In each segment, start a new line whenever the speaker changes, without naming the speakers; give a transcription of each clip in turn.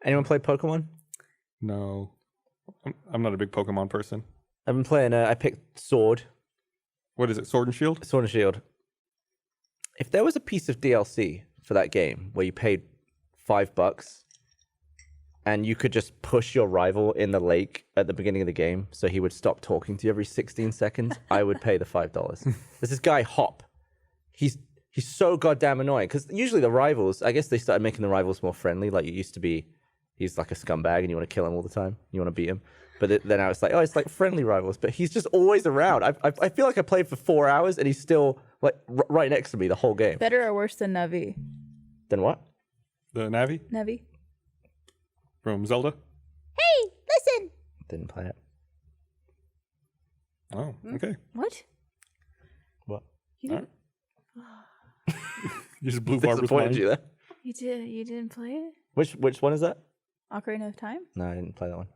Anyone play Pokemon?
No. I'm not a big Pokemon person.
I've been playing, I picked Sword.
What is it, Sword and Shield?
Sword and Shield. If there was a piece of DLC for that game where you paid $5 and you could just push your rival in the lake at the beginning of the game so he would stop talking to you every 16 seconds, I would pay the $5. There's this guy, Hop. He's so goddamn annoying because usually the rivals, I guess they started making the rivals more friendly. Like it used to be, he's like a scumbag and you want to kill him all the time. You want to beat him. But then now it's like, oh, it's like friendly rivals. But he's just always around. I feel like I played for 4 hours and he's still like right next to me the whole game.
Better or worse than Navi?
Then what?
The Navi?
Navi.
From Zelda?
Hey, listen.
Didn't play it.
Oh, okay.
What?
What?
You didn't.
You just blew Barbara's
Disappointed
mind.
you there.
You did. You didn't play it.
Which one is that?
Ocarina of Time.
No, I didn't play that one.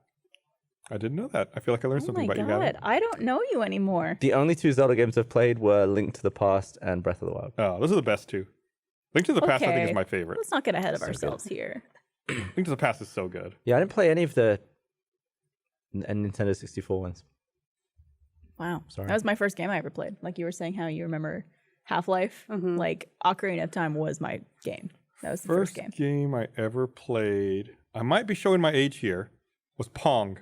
I didn't know that. I feel like I learned
Oh
something
my
about you, Gavin.
god! I don't know you anymore.
The only 2 Zelda games I've played were Link to the Past and Breath of the Wild.
Oh, those are the best two. Link to the Past, I think, is my favorite.
Let's not get ahead of
So
ourselves here.
Link to the Past is so good.
Yeah, I didn't play any of the Nintendo 64 ones.
Wow.
Sorry.
That was my first game I ever played. Like you were saying how you remember Half-Life. Like Ocarina of Time was my game. That was the first game.
Game I ever played, I might be showing my age here, was Pong.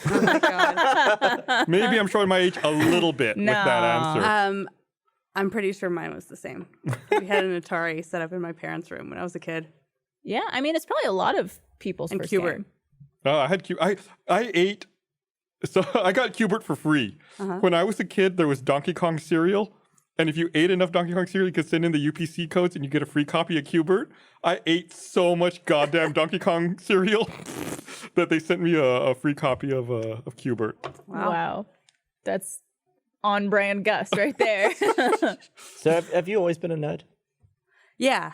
Oh my god.
Maybe I'm showing my age a little bit with that answer.
I'm pretty sure mine was the same. We had an Atari set up in my parents' room when I was a kid.
Yeah, I mean it's probably a lot of people's
And
first
Qbert.
game.
Oh, I had I ate, so I got Qbert for free. When I was a kid, there was Donkey Kong cereal. And if you ate enough Donkey Kong cereal, you could send in the UPC codes and you get a free copy of Qbert. I ate so much goddamn Donkey Kong cereal that they sent me a free copy of Qbert.
Wow. That's on brand Gus right there.
So have you always been a nerd?
Yeah.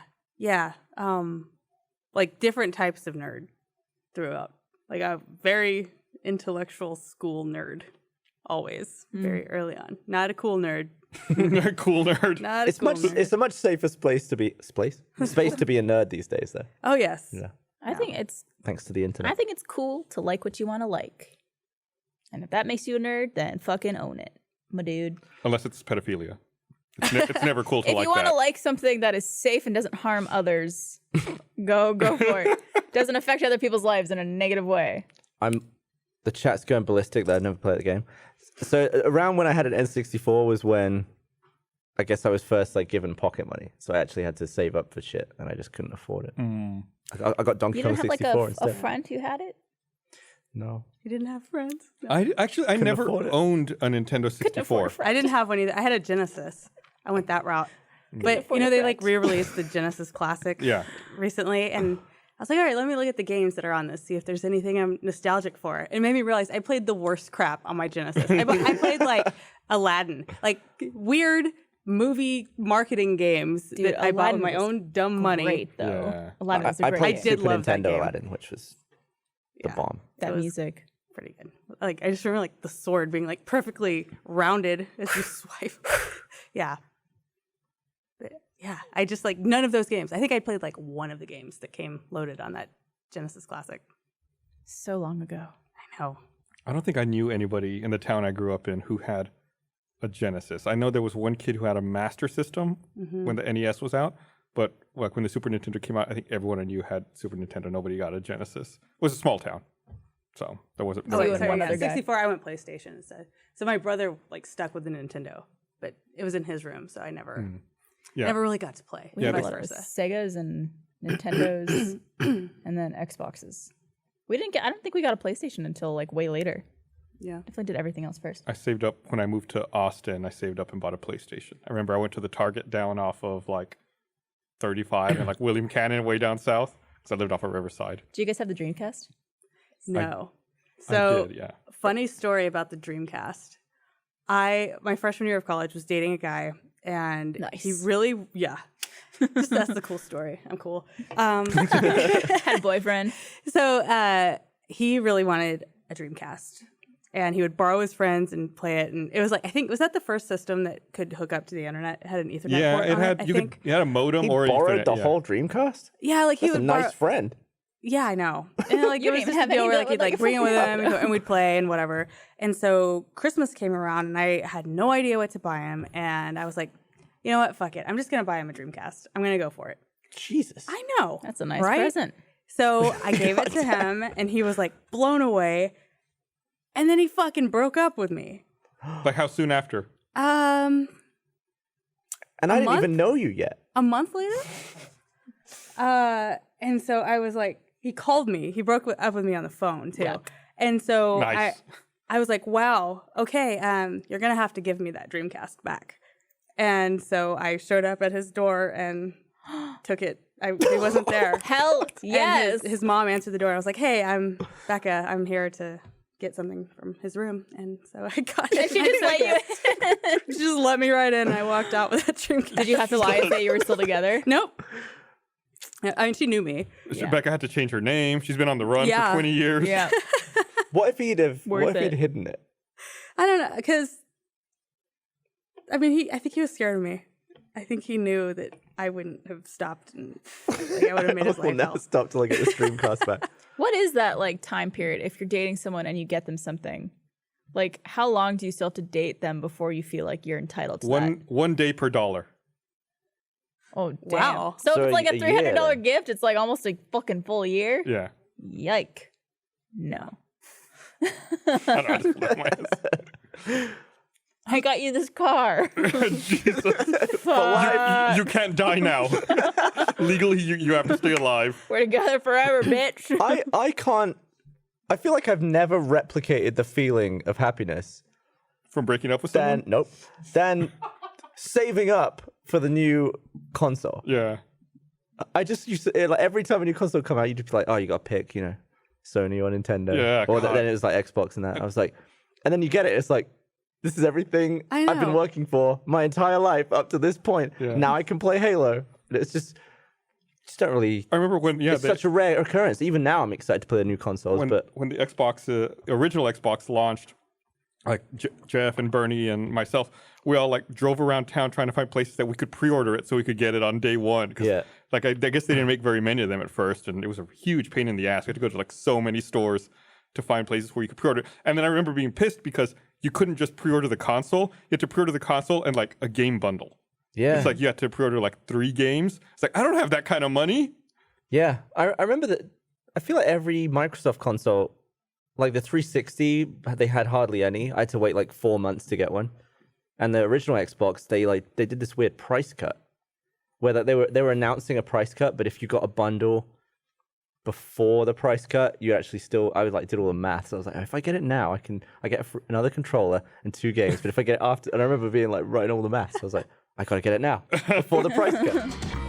Like different types of nerd throughout. Like a very intellectual school nerd. Always. Very early on. Not a cool nerd.
Cool nerd.
Not a cool nerd.
It's a much safer space to be space to be a nerd these days, though.
Oh, yes.
Yeah,
I think it's
thanks to the internet.
it's cool to like what you want to like. And if that makes you a nerd, then fucking own it, my dude.
Unless it's pedophilia. It's never cool to
If
like
you want
that.
to like something that is safe and doesn't harm others, go for it. Doesn't affect other people's lives in a negative way.
The chat's going ballistic that I never played the game. So around when I had an N64 was when I guess I was first like given pocket money. So I actually had to save up for shit and I just couldn't afford it. I got Donkey
You
Kong
didn't have like
64
a
instead.
friend who had it?
No.
You didn't have friends? No.
I never
afford it.
owned a Nintendo
Couldn't afford
64.
a friend.
I didn't have one either. I had a Genesis. I went that route. But,
afford
you know,
a
they
friend.
like re-released the Genesis Classic
Yeah.
recently. And I was like, all right, let me look at the games that are on this, see if there's anything I'm nostalgic for. It made me realize I played the worst crap on my Genesis. I played like Aladdin, like weird movie marketing games
Dude,
that I bought with
Aladdin
my
was
own dumb money.
Great though.
Yeah.
Aladdin was a
I
great
played
game.
did
Super
love that
Nintendo
game.
Aladdin, which was the
Yeah.
bomb.
That
It was-
music.
Pretty good. Like I just remember like the sword being like perfectly rounded as you swipe. Yeah. But, yeah, I just like none of those games. I think I played like one of the games that came loaded on that Genesis Classic.
So long ago.
I know.
I don't think I knew anybody in the town I grew up in who had a Genesis. I know there was one kid who had a Master System when the NES was out, but like when the Super Nintendo came out, I think everyone I knew had Super Nintendo. Nobody got a Genesis. It was a small town, so there wasn't.
Oh,
you
wait,
and
sorry,
one
yeah,
other guy.
64, I went PlayStation instead. So my brother like stuck with the Nintendo, but it was in his room, so I never
Yeah.
never really got to play.
We
Yeah,
had
vice
a lot of
versa.
Segas and Nintendos and then Xboxes. I don't think we got a PlayStation until like way later.
Yeah.
Definitely did everything else first.
I saved up when I moved to Austin. I saved up and bought a PlayStation. I remember I went to the Target down off of like 35 and like William Cannon way down south because I lived off of Riverside.
Do you guys have the Dreamcast?
No.
I
So
did, yeah.
funny story about the Dreamcast. My freshman year of college was dating a guy, and
Nice.
he really, just that's the cool story. I'm cool.
Had a boyfriend.
So he really wanted a Dreamcast, and he would borrow his friends and play it. And it was like, I think, was that the first system that could hook up to the internet? It had an Ethernet
Yeah,
port
it
on
had
I
you
think.
could you had a modem
He
or
borrowed
Ethernet,
the
yeah.
whole Dreamcast?
Yeah, like he
That's a
would
nice
borrow.
friend.
Yeah, I know. And like
You
it was
didn't
just a
have
deal
any
where
that
like
looked
he'd
like
like
a
bring it with
phone.
him and we'd play and whatever. And so Christmas came around and I had no idea what to buy him. And I was like, you know what? Fuck it. I'm just gonna buy him a Dreamcast. I'm gonna go for it.
Jesus.
I know.
That's a nice
right?
present.
So I gave it to him and he was like blown away. And then he fucking broke up with me.
Like how soon after?
And I didn't
month?
even know you yet.
A month later. And so I was like, he called me. He broke up with me on the phone too.
Yeah.
And so
Nice.
I was like, wow, okay, you're gonna have to give me that Dreamcast back. And so I showed up at his door and took it. He wasn't there.
Hell
And
yes.
his mom answered the door. I was like, hey, I'm Becca. I'm here to get something from his room. And so I got it.
She just let you.
She just let me right in. And I walked out with that Dreamcast.
Did you have to lie and say you were still together?
Nope. I mean, she knew me.
Yeah.
Becca had to change her name. She's been on the run
Yeah.
for 20 years.
Yeah.
What if he'd
Worth
he'd
it.
hidden it?
I don't know, because I mean, I think he was scared of me. I think he knew that I wouldn't have stopped, and like, I would have made his
We'll
life
never
hell.
stop till I get this Dreamcast back.
What is that like time period if you're dating someone and you get them something? Like, how long do you still have to date them before you feel like you're entitled to that?
One day per dollar.
Oh, damn.
Wow.
So,
So
if it's like a
a year
$300
then.
gift, it's like almost a fucking full year?
Yeah.
Yike. No.
I don't know, I just laugh my ass.
I got you this car.
Jesus.
Fuck.
You can't die now. Legally, you have to stay alive.
We're together forever, bitch.
I can't. I feel like I've never replicated the feeling of happiness.
From breaking up with someone?
Then saving up for the new console.
Yeah.
I just used to like every time a new console come out, you'd just be like, oh, you got to pick, Sony or Nintendo.
Yeah,
Or
God.
then it was like Xbox and that. I was like, and then you get it. It's like, this is everything
I
I've been
know.
working for my entire life up to this point.
Yeah.
Now I can play Halo. It's just don't really.
I remember when,
It's such a rare occurrence. Even now, I'm excited to play the new consoles. But
when the Xbox, original Xbox launched, like Jeff and Bernie and myself, we all like drove around town trying to find places that we could pre-order it so we could get it on day one. 'Cause,
Yeah.
like I guess they didn't make very many of them at first, and it was a huge pain in the ass. We had to go to like so many stores to find places where you could pre-order it. And then I remember being pissed because you couldn't just pre-order the console. You had to pre-order the console and like a game bundle.
yeah,
It's like you had to pre-order like 3 games. It's like I don't have that kind of money.
yeah. I remember that. I feel like every Microsoft console, like the 360, they had hardly any. I had to wait like 4 months to get one. And the original Xbox, they did this weird price cut, where that they were announcing a price cut, but if you got a bundle before the price cut, you actually still. I did all the maths. I was like, if I get it now, I get another controller and 2 games. But if I get it after, and I remember being like writing all the maths. I was like, I gotta get it now before the price cut.